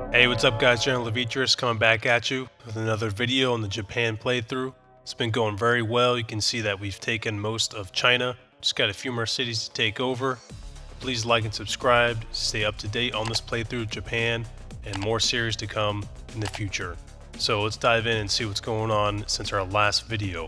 Hey, what's up guys, WW3 coming back at you with another video on the Japan playthrough. It's been going very well. You can see that we've taken most of China. Just got a few more cities to take over. Please like and subscribe to stay up to date on this playthrough of Japan and more series to come in the future. So let's dive in and see what's going on since our last video.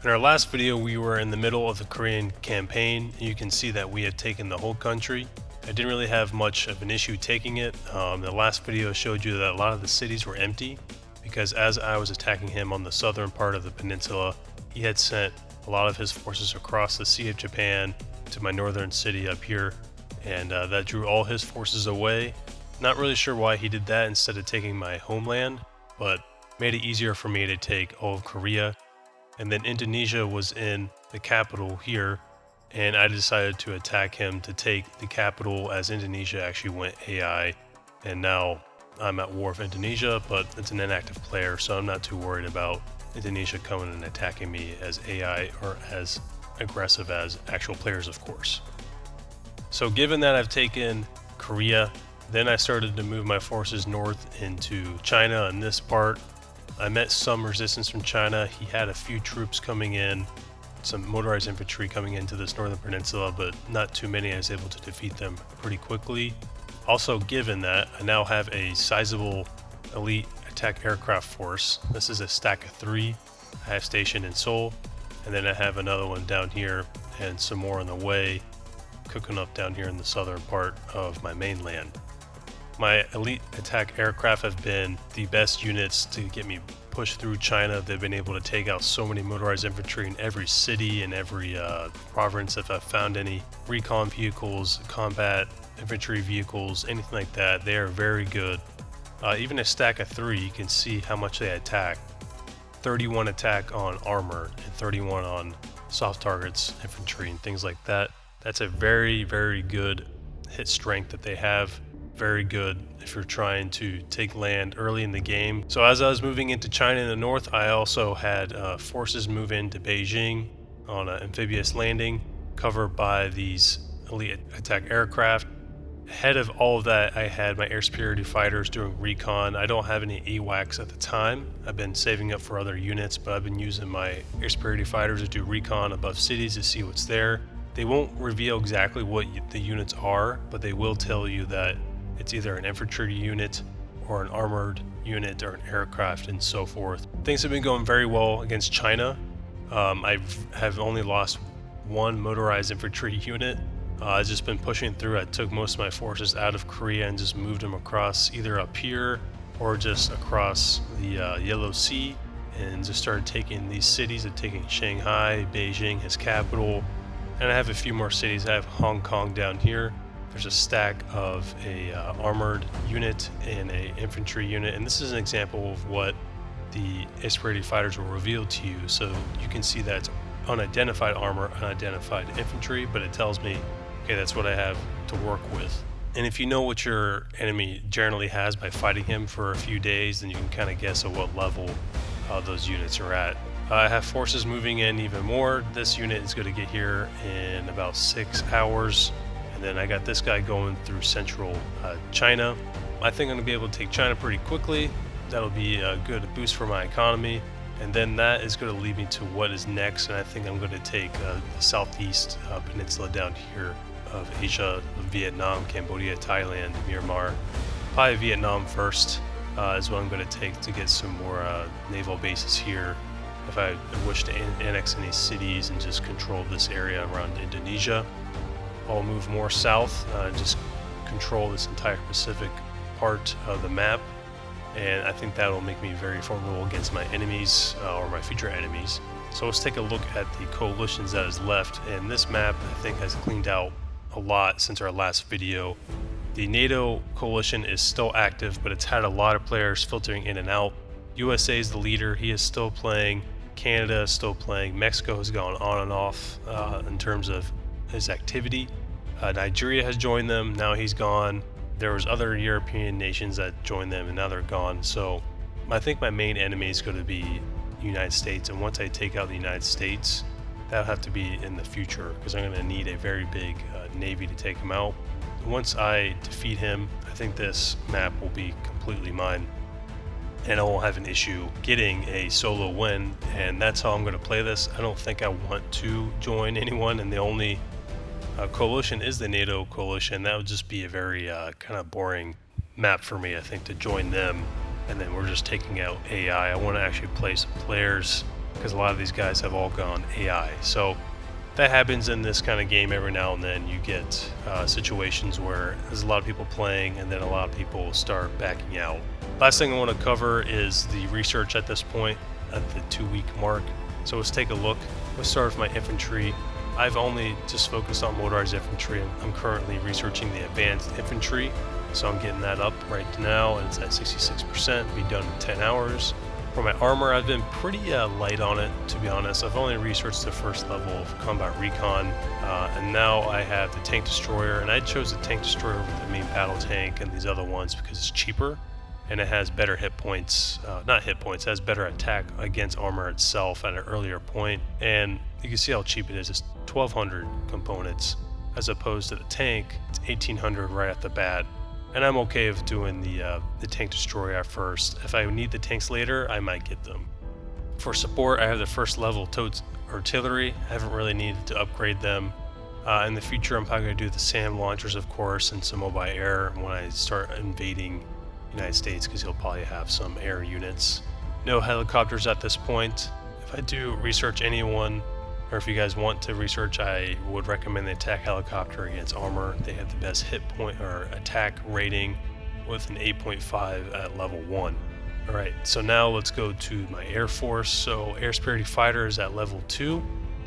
In our last video, we were in the middle of the Korean campaign. You can see that we had taken the whole country. I didn't really have much of an issue taking it. The last video showed you that a lot of the cities were empty because as I was attacking him on the southern part of the peninsula, he had sent a lot of his forces across the Sea of Japan to my northern city up here, and that drew all his forces away. Not really sure why he did that instead of taking my homeland, but made it easier for me to take all of Korea. And then Indonesia was in the capital here, and I decided to attack him to take the capital as Indonesia actually went AI, and now I'm at war with Indonesia, but it's an inactive player, so I'm not too worried about Indonesia coming and attacking me as AI or as aggressive as actual players, of course. So given that I've taken Korea, then I started to move my forces north into China in this part. I met some resistance from China. He had a few troops coming in, some motorized infantry coming into this northern peninsula, but not too many. I was able to defeat them pretty quickly. Also, given that I now have a sizable elite attack aircraft force, this is a stack of 3 I have stationed in Seoul, and then I have another one down here and some more on the way cooking up down here in the southern part of my mainland. My elite attack aircraft have been the best units to get me pushed through China. They've been able to take out so many motorized infantry in every city and every province. If I've found any recon vehicles, combat infantry vehicles, anything like that, they are very good. Even a stack of 3, you can see how much they attack. 31 attack on armor and 31 on soft targets, infantry, and things like that. That's a very, very good hit strength that they have. Very good if you're trying to take land early in the game. So as I was moving into China in the north, I also had forces move into Beijing on an amphibious landing covered by these elite attack aircraft. Ahead of all of that, I had my air superiority fighters doing recon. I don't have any AWACS at the time. I've been saving up for other units, but I've been using my air superiority fighters to do recon above cities to see what's there. They won't reveal exactly what the units are, but they will tell you that it's either an infantry unit or an armored unit or an aircraft and so forth. Things have been going very well against China. I have only lost 1 motorized infantry unit. I've just been pushing through. I took most of my forces out of Korea and just moved them across either up here or just across the Yellow Sea and just started taking these cities. I'm taking Shanghai, Beijing, his capital, and I have a few more cities. I have Hong Kong down here. There's a stack of a armored unit and a infantry unit, and this is an example of what the air superiority fighters will reveal to you. So you can see that it's unidentified armor, unidentified infantry, but it tells me, okay, that's what I have to work with. And if you know what your enemy generally has by fighting him for a few days, then you can kind of guess at what level those units are at. I have forces moving in even more. This unit is going to get here in about 6 hours. And then I got this guy going through central China. I think I'm going to be able to take China pretty quickly. That'll be a good boost for my economy. And then that is going to lead me to what is next. And I think I'm going to take the southeast peninsula down here of Asia, Vietnam, Cambodia, Thailand, Myanmar. Probably Vietnam first is what I'm going to take to get some more naval bases here. If I wish to annex any cities and just control this area around Indonesia. I'll move more south, just control this entire Pacific part of the map, and I think that'll make me very formidable against my enemies or my future enemies. So let's take a look at the coalitions that is left, and this map I think has cleaned out a lot since our last video. The NATO coalition is still active, but it's had a lot of players filtering in and out. USA is the leader, he is still playing, Canada is still playing, Mexico has gone on and off in terms of his activity. Nigeria has joined them, now he's gone. There was other European nations that joined them and now they're gone. So I think my main enemy is going to be the United States, and once I take out the United States, that'll have to be in the future because I'm going to need a very big navy to take them out. once I defeat him, I think this map will be completely mine, and I won't have an issue getting a solo win, and that's how I'm going to play this. I don't think I want to join anyone, and the only coalition is the NATO coalition. That would just be a very kind of boring map for me, I think, to join them, and then we're just taking out AI. I want to actually play some players, because a lot of these guys have all gone AI. So that happens in this kind of game every now and then. You get situations where there's a lot of people playing, and then a lot of people start backing out. Last thing I want to cover is the research at this point, at the 2-week mark. So let's take a look. Let's start with my infantry. I've only just focused on motorized infantry. I'm currently researching the advanced infantry, so I'm getting that up right now, and it's at 66%, be done in 10 hours. For my armor, I've been pretty light on it, to be honest. I've only researched the first level of combat recon, and now I have the tank destroyer, and I chose the tank destroyer over the main battle tank and these other ones because it's cheaper, and it has better hit points, it has better attack against armor itself at an earlier point, and you can see how cheap it is. It's 1,200 components, as opposed to the tank, it's 1,800 right off the bat. And I'm okay with doing the tank destroyer at first. If I need the tanks later, I might get them. For support, I have the first level totes artillery. I haven't really needed to upgrade them. In the future, I'm probably going to do the SAM launchers, of course, and some mobile air when I start invading the United States, because he'll probably have some air units. No helicopters at this point. If I do research anyone, or if you guys want to research, I would recommend the attack helicopter against armor. They have the best hit point or attack rating with an 8.5 at level 1. Alright, so now let's go to my Air Force. So Air Superiority Fighter is at level 2.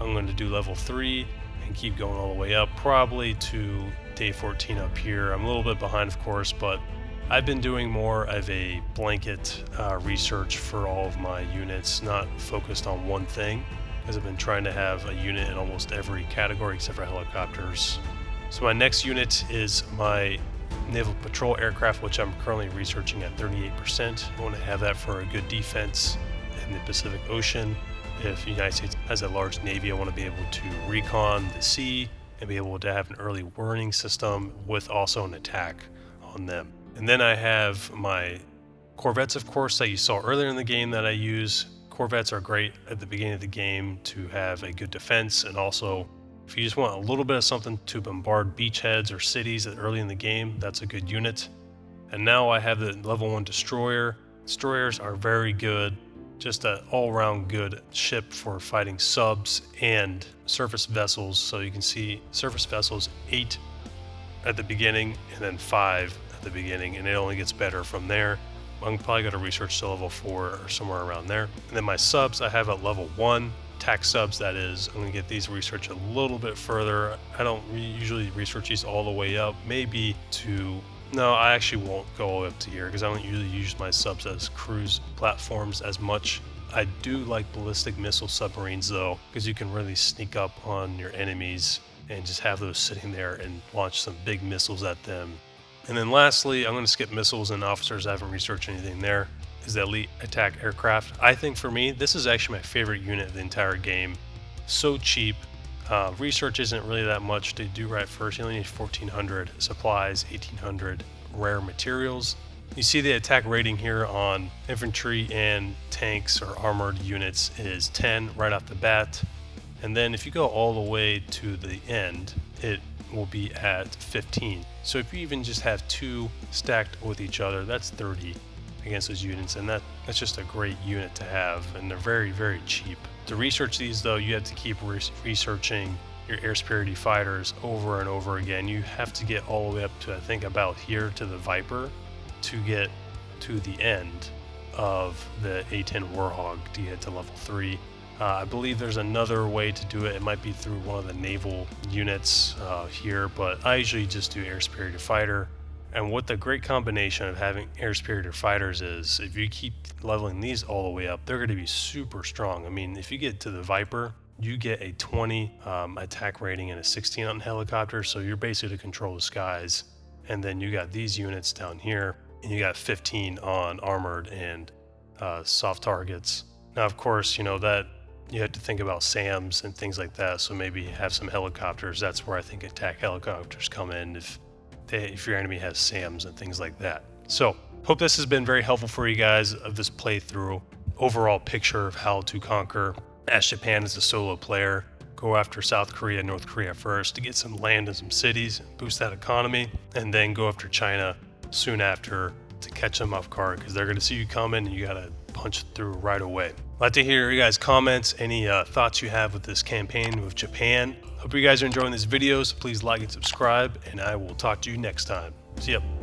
I'm going to do level 3 and keep going all the way up, probably to day 14 up here. I'm a little bit behind, of course, but I've been doing more of a blanket research for all of my units, not focused on one thing, because I've been trying to have a unit in almost every category except for helicopters. So my next unit is my Naval Patrol Aircraft, which I'm currently researching at 38%. I want to have that for a good defense in the Pacific Ocean. If the United States has a large Navy, I want to be able to recon the sea and be able to have an early warning system with also an attack on them. And then I have my Corvettes, of course, that you saw earlier in the game that I use. Corvettes are great at the beginning of the game to have a good defense, and also if you just want a little bit of something to bombard beachheads or cities early in the game, that's a good unit. And now I have the level 1 destroyer. Destroyers are very good, just an all-around good ship for fighting subs and surface vessels. So you can see surface vessels 8 at the beginning and then 5 at the beginning, and it only gets better from there. I'm probably going to research to level 4 or somewhere around there. And then my subs I have at level 1, attack subs that is. I'm going to get these research a little bit further. I don't usually research these all the way up, maybe to, no, I actually won't go all the way up to here because I don't usually use my subs as cruise platforms as much. I do like ballistic missile submarines though, because you can really sneak up on your enemies and just have those sitting there and launch some big missiles at them. And then lastly, I'm going to skip missiles and officers. I haven't researched anything there. Is the elite attack aircraft. I think for me, this is actually my favorite unit of the entire game. So cheap. Research isn't really that much to do right first. You only need 1,400 supplies, 1,800 rare materials. You see the attack rating here on infantry and tanks or armored units is 10 right off the bat. And then if you go all the way to the end, it will be at 15. So if you even just have 2 stacked with each other, that's 30 against those units, and that's just a great unit to have, and they're very, very cheap. To research these though, you have to keep researching your air superiority fighters over and over again. You have to get all the way up to, I think, about here to the Viper to get to the end of the A-10 Warhog to get to level 3. I believe there's another way to do it. It might be through one of the naval units here, but I usually just do air superiority fighter. And what the great combination of having air superiority fighters is, if you keep leveling these all the way up, they're going to be super strong. I mean, if you get to the Viper, you get a 20 attack rating and a 16 on helicopter, so you're basically to control the skies. And then you got these units down here, and you got 15 on armored and soft targets. Now, of course, you know that you have to think about SAMs and things like that, so maybe have some helicopters. That's where I think attack helicopters come in. If if your enemy has SAMs and things like that. So hope this has been very helpful for you guys of this playthrough. Overall picture of how to conquer as Japan as a solo player. Go after South Korea and North Korea first to get some land and some cities, boost that economy, and then go after China soon after to catch them off guard, because they're going to see you coming and you got to punch through right away. I'd like to hear your guys' comments, any thoughts you have with this campaign with Japan. Hope you guys are enjoying this video, so please like and subscribe, and I will talk to you next time. See ya.